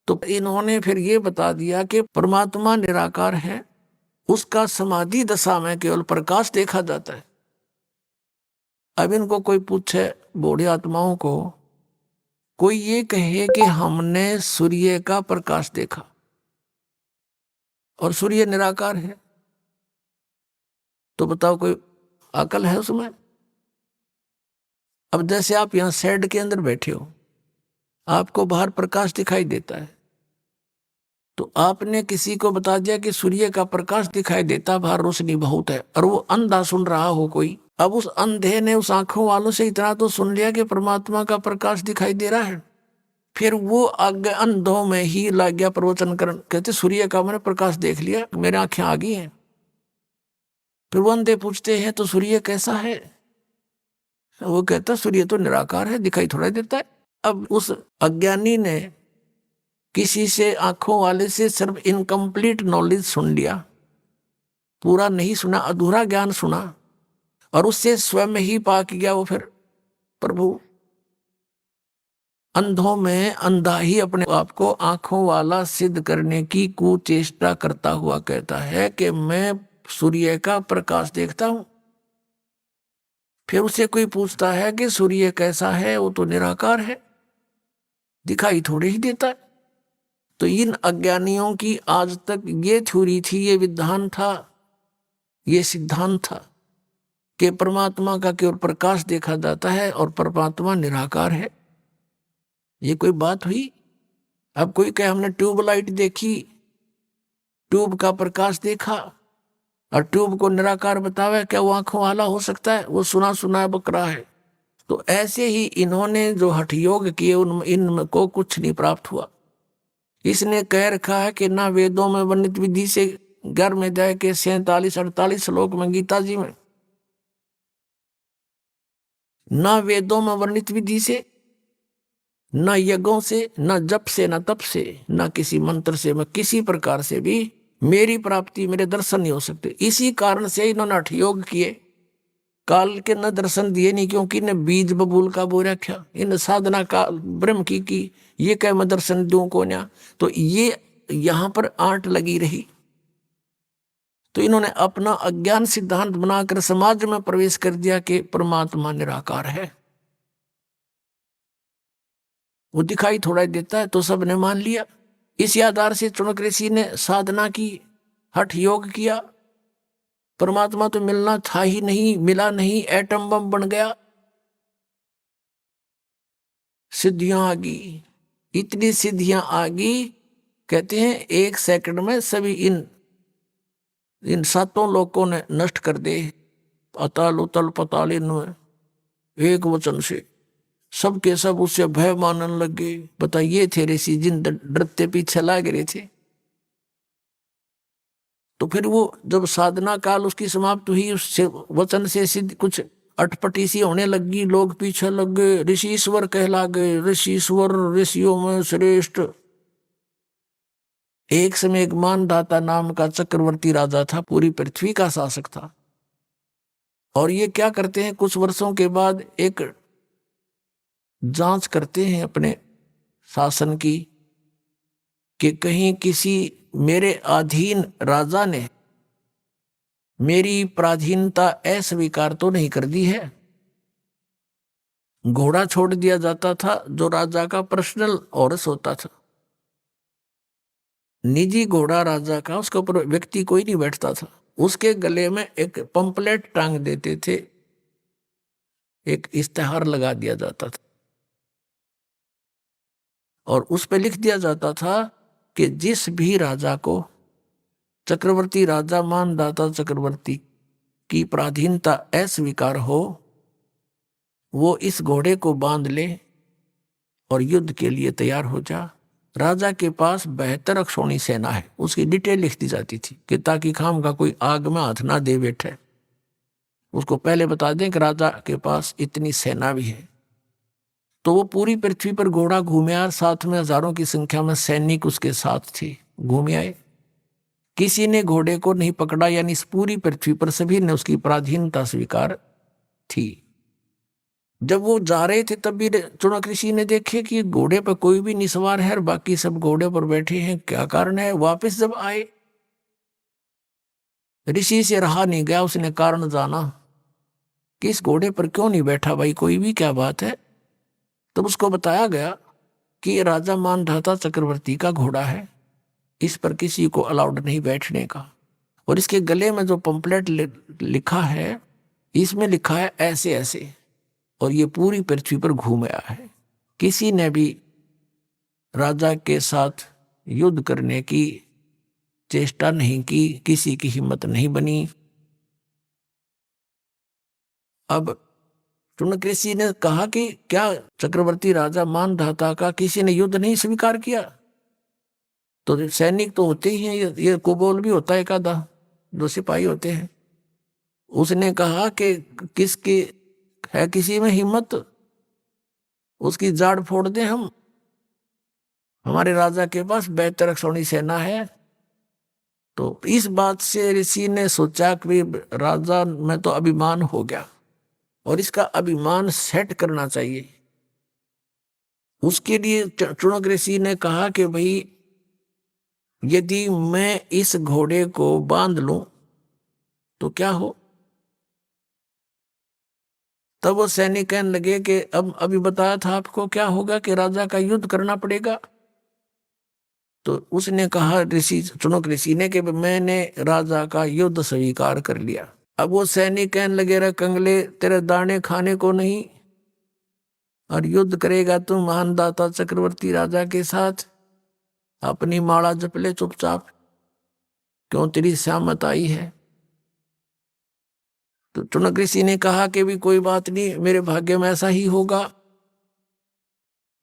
तो इन्होंने फिर ये बता दिया कि परमात्मा निराकार है, उसका समाधि दशा में केवल प्रकाश देखा जाता है। अब इनको कोई पूछे, बूढ़ी आत्माओं को, कोई ये कहे कि हमने सूर्य का प्रकाश देखा और सूर्य निराकार है, तो बताओ कोई अकल है उसमें? अब जैसे आप यहां शेड के अंदर बैठे हो, आपको बाहर प्रकाश दिखाई देता है, तो आपने किसी को बता दिया कि सूर्य का प्रकाश दिखाई देता, बाहर रोशनी बहुत है, और वो अंधा सुन रहा हो कोई। अब उस अंधे ने उस आंखों वालों से इतना तो सुन लिया कि परमात्मा का प्रकाश दिखाई दे रहा है, फिर वो आगे अंधों में ही लग गया प्रवचन करने, कहते सूर्य का मैंने प्रकाश देख लिया, मेरी आंखें आ गई हैं। फिर वो अंधे पूछते हैं तो सूर्य कैसा है? वो कहता सूर्य तो निराकार है, दिखाई थोड़ा देता है। अब उस अज्ञानी ने किसी से, आंखों वाले से सिर्फ इनकम्प्लीट नॉलेज सुन लिया, पूरा नहीं सुना, अधूरा ज्ञान सुना, और उससे स्वयं ही पाक गया वो फिर प्रभु। अंधों में अंधा ही अपने आप को आंखों वाला सिद्ध करने की कुचेष्टा करता हुआ कहता है कि मैं सूर्य का प्रकाश देखता हूं। फिर उसे कोई पूछता है कि सूर्य कैसा है? वो तो निराकार है, दिखाई थोड़ी ही देता है। तो इन अज्ञानियों की आज तक ये थ्योरी थी, ये विधान था, ये सिद्धांत था कि परमात्मा का केवल प्रकाश देखा जाता है और परमात्मा निराकार है। ये कोई बात हुई? अब कोई कहे हमने ट्यूबलाइट देखी, ट्यूब का प्रकाश देखा, और ट्यूब को निराकार बतावे, क्या वो आंखों वाला हो सकता है? वो सुना सुना बकरा है। तो ऐसे ही इन्होंने जो हठ योग किए, इनको कुछ नहीं प्राप्त हुआ। इसने कह रखा है कि ना वेदों में वर्णित विधि से 11वें अध्याय के 47-48 श्लोक में गीता जी में, ना वेदों में वर्णित विधि से, न यज्ञों से, न जप से, न तप से, न किसी मंत्र से, मैं किसी प्रकार से भी मेरी प्राप्ति, मेरे दर्शन नहीं हो सकते। इसी कारण से इन्होंने हठ योग किए, काल के न दर्शन दिए नहीं, क्योंकि इन्हें बीज बबूल का बो रखा, इन साधना का ब्रह्म की ये कह मैं दर्शन दूं को न्या। तो ये यहां पर आंट लगी रही, तो इन्होंने अपना अज्ञान सिद्धांत बनाकर समाज में प्रवेश कर दिया कि परमात्मा निराकार है, वो दिखाई थोड़ा देता है, तो सबने मान लिया। इसी आधार से चाणक्य ऋषि ने साधना की, हठ योग किया, परमात्मा तो मिलना था ही नहीं, मिला नहीं, एटम बम बन गया, सिद्धियां आ गई, इतनी सिद्धियां आ गई, कहते हैं 1 सेकंड में सभी इन 7 लोकों ने नष्ट कर दे, अतल उतल पताल, इनमें एक वचन से सबके सब उससे भय मानने लगे। बताइए थे ऋषि जिन डरते पीछे लाग रहे थे। तो फिर वो जब साधना काल उसकी समाप्त हुई, उससे वचन से सिद्ध कुछ अटपटी सी होने लगी, लोग पीछे लग गए, ऋषि ईश्वर कहला गए, ऋषि ईश्वर ऋषियों में श्रेष्ठ। एक समय एक मानधाता नाम का चक्रवर्ती राजा था, पूरी पृथ्वी का शासक था। और ये क्या करते हैं, कुछ वर्षों के बाद एक जांच करते हैं अपने शासन की, कि कहीं किसी मेरे अधीन राजा ने मेरी पराधीनता अस्वीकार तो नहीं कर दी है। घोड़ा छोड़ दिया जाता था जो राजा का पर्सनल औरस होता था, निजी घोड़ा राजा का, उसके ऊपर व्यक्ति कोई नहीं बैठता था। उसके गले में एक पंपलेट टांग देते थे, एक इश्तेहार लगा दिया जाता था, और उस पर लिख दिया जाता था कि जिस भी राजा को, चक्रवर्ती राजा मानदाता चक्रवर्ती की पराधीनता अस्वीकार हो, वो इस घोड़े को बांध ले और युद्ध के लिए तैयार हो जा। राजा के पास 72 अक्षौणी सेना है, उसकी डिटेल लिख दी जाती थी कि ताकि खाम का कोई आग में हाथ ना दे बैठे, उसको पहले बता दें कि राजा के पास इतनी सेना भी है। तो वो पूरी पृथ्वी पर घोड़ा घूमे आए, साथ में हजारों की संख्या में सैनिक उसके साथ थे, घूमे आए, किसी ने घोड़े को नहीं पकड़ा, यानी इस पूरी पृथ्वी पर सभी ने उसकी पराधीनता स्वीकार थी। जब वो जा रहे थे तब भी चुनक ऋषि ने देखे कि घोड़े पर कोई भी नहीं सवार है और बाकी सब घोड़े पर बैठे हैं, क्या कारण है। वापस जब आए, ऋषि से रहा नहीं गया, उसने कारण जाना कि इस घोड़े पर क्यों नहीं बैठा भाई कोई भी, क्या बात है। तब उसको बताया गया कि ये राजा मानधाता चक्रवर्ती का घोड़ा है, इस पर किसी को अलाउड नहीं बैठने का। और इसके गले में जो पंपलेट लिखा है, इसमें लिखा है ऐसे ऐसे, और ये पूरी पृथ्वी पर घूम आया है। किसी ने भी राजा के साथ युद्ध करने की चेष्टा नहीं की, किसी की हिम्मत नहीं बनी। अब चुनक ऋषि ने कहा कि क्या चक्रवर्ती राजा मानधाता का किसी ने युद्ध नहीं स्वीकार किया। तो सैनिक तो होते ही हैं, ये कुबोल भी होता है एक आधा, जो सिपाही होते हैं। उसने कहा कि किसकी है किसी में हिम्मत, उसकी जाड़ फोड़ दे हम, हमारे राजा के पास बेहतर सोनी सेना है। तो इस बात से ऋषि ने सोचा कि राजा में तो अभिमान हो गया और इसका अभिमान सेट करना चाहिए। उसके लिए चुनक ऋषि ने कहा कि भाई यदि मैं इस घोड़े को बांध लूं तो क्या हो। तब वो सैनिक कहने लगे कि अब अभी बताया था आपको क्या होगा कि राजा का युद्ध करना पड़ेगा। तो उसने कहा ऋषि चुनक ऋषि ने कि मैंने राजा का युद्ध स्वीकार कर लिया। अब वो सैनिक कहने लगे रे कंगले, तेरे दाने खाने को नहीं, और युद्ध करेगा तू महानदाता चक्रवर्ती राजा के साथ, अपनी माला जप ले चुपचाप, क्यों तेरी सहमत आई है। तो चुनक ऋषि ने कहा कि भी कोई बात नहीं, मेरे भाग्य में ऐसा ही होगा,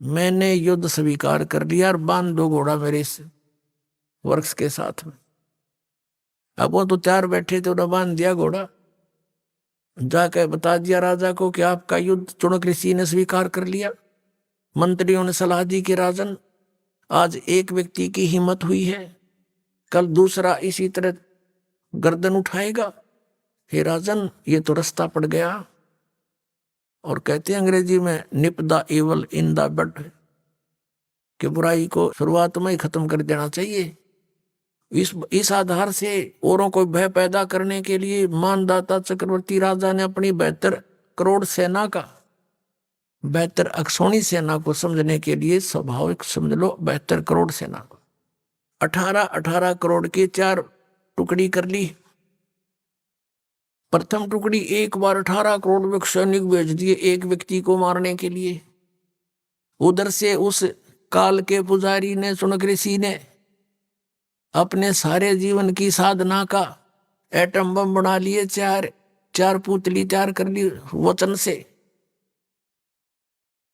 मैंने युद्ध स्वीकार कर लिया और बांध दो घोड़ा मेरे इस वृक्ष के साथ में। अब वो तो चार बैठे थे, उन्होंने बांध दिया घोड़ा, जाकर बता दिया राजा को कि आपका युद्ध चुनक ऋषि ने स्वीकार कर लिया। मंत्रियों ने सलाह दी कि राजन, आज एक व्यक्ति की हिम्मत हुई है, कल दूसरा इसी तरह गर्दन उठाएगा। हे राजन, ये तो रास्ता पड़ गया। और कहते हैं अंग्रेजी में निप द एवल इन द बड, कि बुराई को शुरुआत में ही खत्म कर देना चाहिए। इस आधार से औरों को भय पैदा करने के लिए मानदाता चक्रवर्ती राजा ने अपनी 72 करोड़ सेना का, 72 अक्षौणी सेना को समझने के लिए, स्वाभाविक समझ लो 72 करोड़ सेना को 18 करोड़ की 4 टुकड़ी कर ली। प्रथम टुकड़ी एक बार 18 करोड़ सैनिक भेज दिए एक व्यक्ति को मारने के लिए। उधर से उस काल के पुजारी ने, चुनक ऋषि ने अपने सारे जीवन की साधना का एटम बम बना लिए, चार पुतली तैयार कर ली वचन से,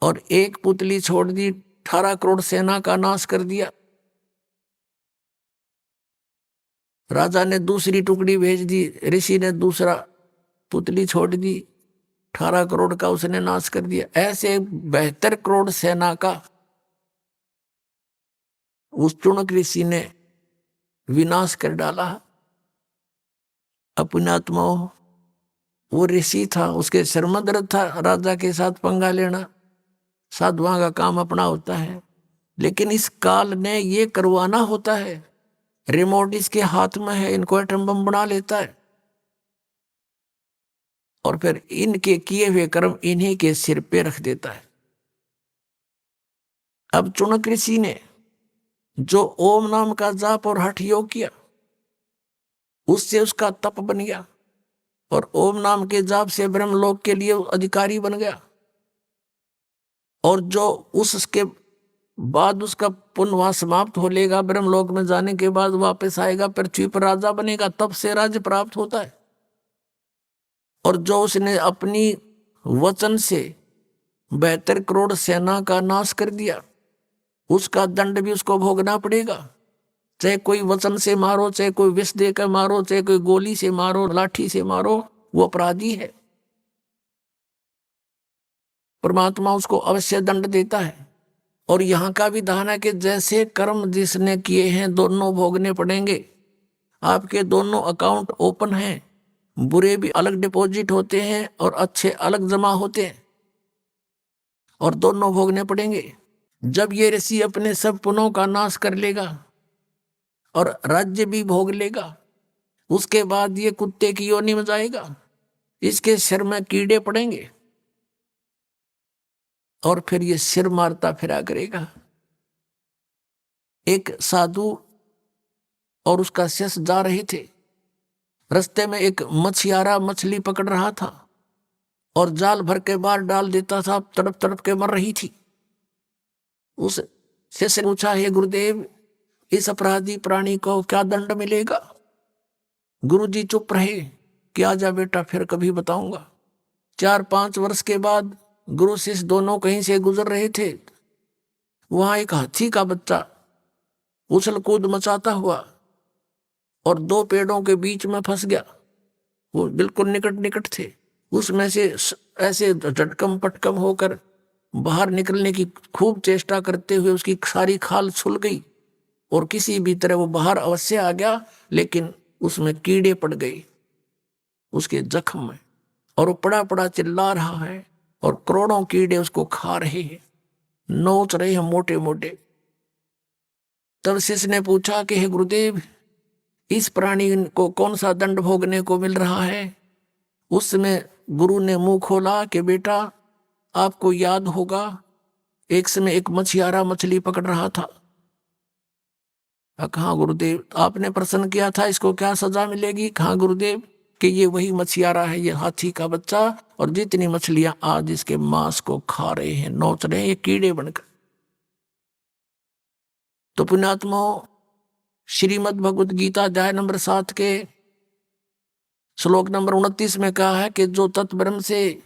और एक पुतली छोड़ दी, 18 करोड़ सेना का नाश कर दिया। राजा ने दूसरी टुकड़ी भेज दी, ऋषि ने दूसरा पुतली छोड़ दी, 18 करोड़ का उसने नाश कर दिया। ऐसे 72 करोड़ सेना का उस चुनक ऋषि ने विनाश कर डाला। अपनी आत्मा, वो ऋषि था, उसके सिर में दर्द था राजा के साथ पंगा लेना, साधुओं का काम अपना होता है। लेकिन इस काल ने ये करवाना होता है, रिमोट इसके हाथ में है, इनको एटम बम बना लेता है और फिर इनके किए हुए कर्म इन्हीं के सिर पे रख देता है। अब चुनक ऋषि ने जो ओम नाम का जाप और हठ योग किया, उससे उसका तप बन गया और ओम नाम के जाप से ब्रह्मलोक के लिए अधिकारी बन गया। और जो उसके बाद उसका पुण्य वहां समाप्त हो लेगा, ब्रह्मलोक में जाने के बाद वापस आएगा, पृथ्वी पर राजा बनेगा, तब से राज्य प्राप्त होता है। और जो उसने अपनी वचन से 72 करोड़ सेना का नाश कर दिया, उसका दंड भी उसको भोगना पड़ेगा। चाहे कोई वचन से मारो, चाहे कोई विष देकर मारो, चाहे कोई गोली से मारो, लाठी से मारो, वो अपराधी है। परमात्मा उसको अवश्य दंड देता है। और यहाँ का विधान है कि जैसे कर्म जिसने किए हैं दोनों भोगने पड़ेंगे। आपके दोनों अकाउंट ओपन हैं, बुरे भी अलग डिपॉजिट होते हैं और अच्छे अलग जमा होते हैं। और दोनों भोगने पड़ेंगे। जब ये ऋषि अपने सब पुण्यों का नाश कर लेगा और राज्य भी भोग लेगा, उसके बाद ये कुत्ते की योनि में जाएगा, इसके सिर में कीड़े पड़ेंगे और फिर ये सिर मारता फिरा करेगा। एक साधु और उसका शिष्य जा रहे थे, रास्ते में एक मछियारा मछली पकड़ रहा था और जाल भर के बाहर डाल देता था, तड़प तड़प के मर रही थी। उस शिष्य ने पूछा, हे गुरुदेव, इस अपराधी प्राणी को क्या दंड मिलेगा? गुरुजी चुप रहे कि आजा बेटा, फिर कभी बताऊंगा। 4-5 वर्ष के बाद गुरु शिष्य दोनों कहीं से गुजर रहे थे। वहां एक हाथी का बच्चा उछल कूद मचाता हुआ और 2 पेड़ों के बीच में फंस गया। वो बिल्कुल निकट निकट थे। उसमें से ऐसे झटकम पटकम होकर बाहर निकलने की खूब चेष्टा करते हुए उसकी सारी खाल छुल गई और किसी भी तरह वो बाहर अवश्य आ गया, लेकिन उसमें कीड़े पड़ गए उसके जख्म में, और वो पड़ा पड़ा चिल्ला रहा है और करोड़ों कीड़े उसको खा रहे हैं, नोच रहे हैं मोटे मोटे। तब शिष्य ने पूछा कि हे गुरुदेव, इस प्राणी को कौन सा दंड भोगने को मिल रहा है? उस समय गुरु ने मुंह खोला कि बेटा, आपको याद होगा एक समय एक मछियारा मछली पकड़ रहा था। कहाँ गुरुदेव, आपने प्रश्न किया था इसको क्या सजा मिलेगी? कहाँ गुरुदेव, कि ये वही मछियारा है, ये हाथी का बच्चा, और जितनी मछलियां आज इसके मांस को खा रहे हैं, नोच रहे हैं, ये कीड़े बनकर। तो पुण्यात्मा, श्रीमद् भगवद गीता अध्याय नंबर 7 के श्लोक नंबर 29 में कहा है कि जो तत्ब्रह्म से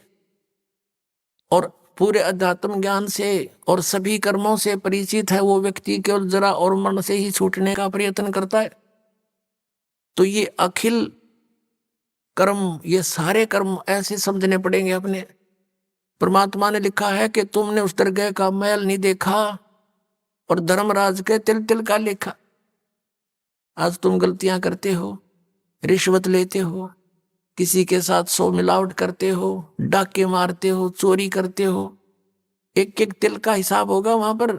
और पूरे अध्यात्म ज्ञान से और सभी कर्मों से परिचित है, वो व्यक्ति केवल जरा और मन से ही छूटने का प्रयत्न करता है। तो ये अखिल कर्म, ये सारे कर्म ऐसे समझने पड़ेंगे अपने। परमात्मा ने लिखा है कि तुमने उस दरगाह का मैल नहीं देखा और धर्मराज के तिल तिल का लेखा। आज तुम गलतियां करते हो, रिश्वत लेते हो, किसी के साथ सौ मिलावट करते हो, डाके मारते हो, चोरी करते हो, एक एक तिल का हिसाब होगा वहां पर।